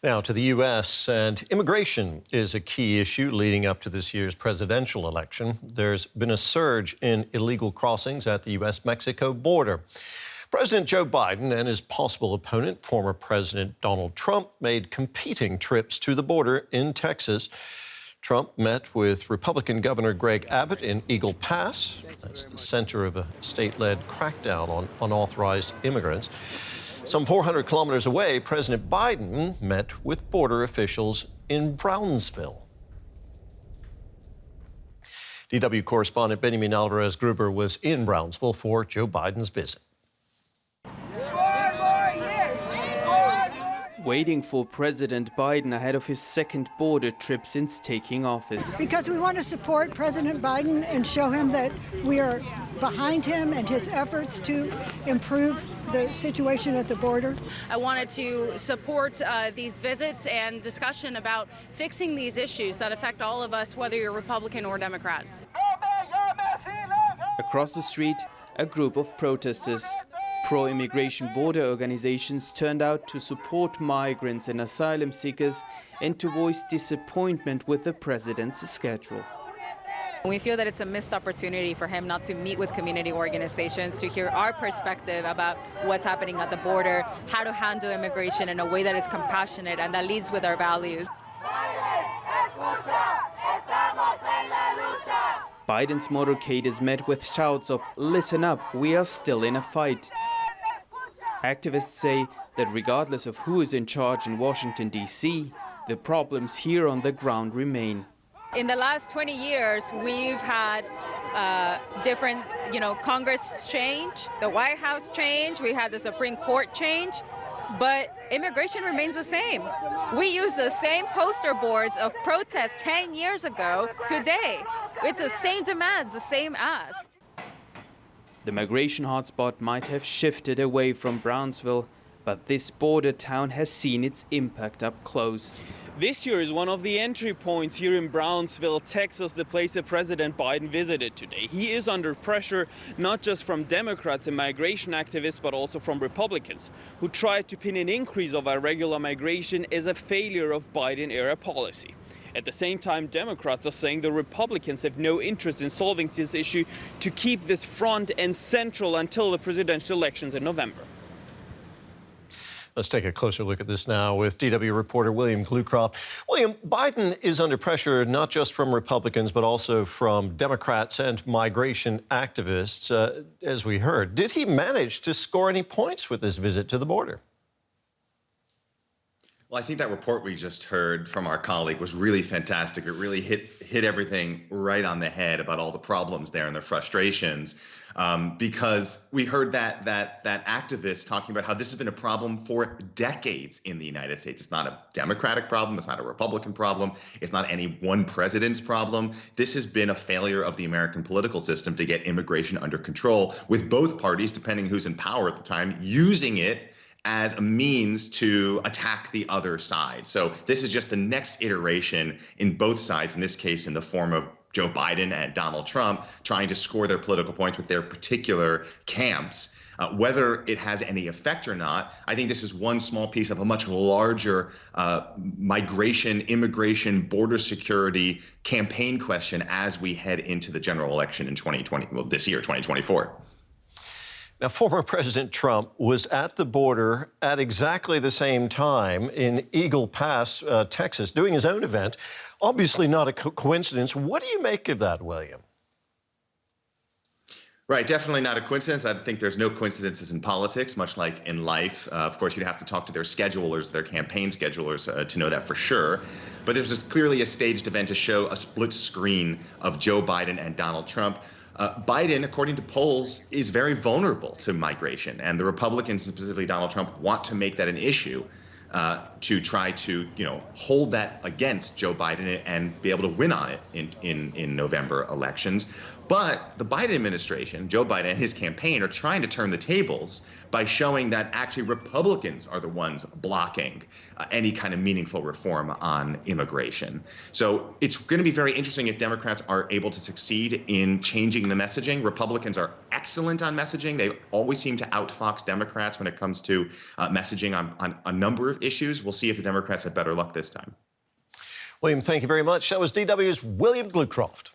Now to the U.S., and immigration is a key issue leading up to this year's presidential election. There's been a surge in illegal crossings at the U.S.-Mexico border. President Joe Biden and his possible opponent, former President Donald Trump, made competing trips to the border in Texas. Trump met with Republican Governor Greg Abbott in Eagle Pass. That's the center of a state-led crackdown on unauthorized immigrants. Some 400 kilometers away, President Biden met with border officials in Brownsville. DW correspondent Benjamin Alvarez-Gruber was in Brownsville for Joe Biden's visit. Waiting for President Biden ahead of his second border trip since taking office. Because we want to support President Biden and show him that we are behind him and his efforts to improve the situation at the border. I wanted to support these visits and discussion about fixing these issues that affect all of us, whether you're Republican or Democrat. Across the street, a group of protesters. Pro-immigration border organizations turned out to support migrants and asylum seekers and to voice disappointment with the president's schedule. We feel that it's a missed opportunity for him not to meet with community organizations, to hear our perspective about what's happening at the border, how to handle immigration in a way that is compassionate and that leads with our values. Biden's motorcade is met with shouts of "Listen up, we are still in a fight." Activists say that regardless of who is in charge in Washington, D.C., the problems here on the ground remain. In the last 20 years, we've had different, Congress change, the White House change, we had the Supreme Court change, but immigration remains the same. We use the same poster boards of protests 10 years ago today. It's the same demands, the same ask. The migration hotspot might have shifted away from Brownsville, but this border town has seen its impact up close. This year is one of the entry points here in Brownsville, Texas, the place that President Biden visited today. He is under pressure not just from Democrats and migration activists, but also from Republicans, who try to pin an increase of irregular migration as a failure of Biden-era policy. At the same time, Democrats are saying the Republicans have no interest in solving this issue to keep this front and central until the presidential elections in November. Let's take a closer look at this now with DW reporter William Glucroft. William, Biden is under pressure not just from Republicans, but also from Democrats and migration activists, as we heard. Did he manage to score any points with this visit to the border? Well, I think that report we just heard from our colleague was really fantastic. It really hit everything right on the head about all the problems there and their frustrations, because we heard that activist talking about how this has been a problem for decades in the United States. It's not a Democratic problem. It's not a Republican problem. It's not any one president's problem. This has been a failure of the American political system to get immigration under control, with both parties, depending who's in power at the time, using it as a means to attack the other side. So this is just the next iteration in both sides, in this case in the form of Joe Biden and Donald Trump, trying to score their political points with their particular camps. Whether it has any effect or not, I think this is one small piece of a much larger migration, immigration, border security campaign question as we head into the general election in 2020, well, this year, 2024. Now, former President Trump was at the border at exactly the same time in Eagle Pass, Texas, doing his own event. Obviously not a coincidence. What do you make of that, William? Right, definitely not a coincidence. I think there's no coincidences in politics, much like in life. Of course, you'd have to talk to their schedulers, their campaign schedulers, to know that for sure. But there's just clearly a staged event to show a split screen of Joe Biden and Donald Trump. Biden, according to polls, is very vulnerable to migration, and the Republicans, specifically Donald Trump, want to make that an issue to try to, hold that against Joe Biden and be able to win on it in November elections. But the Biden administration, Joe Biden and his campaign, are trying to turn the tables by showing that actually Republicans are the ones blocking any kind of meaningful reform on immigration. So it's going to be very interesting if Democrats are able to succeed in changing the messaging. Republicans are excellent on messaging. They always seem to outfox Democrats when it comes to messaging on a number of issues. We'll see if the Democrats have better luck this time. William, thank you very much. That was DW's William Glucroft.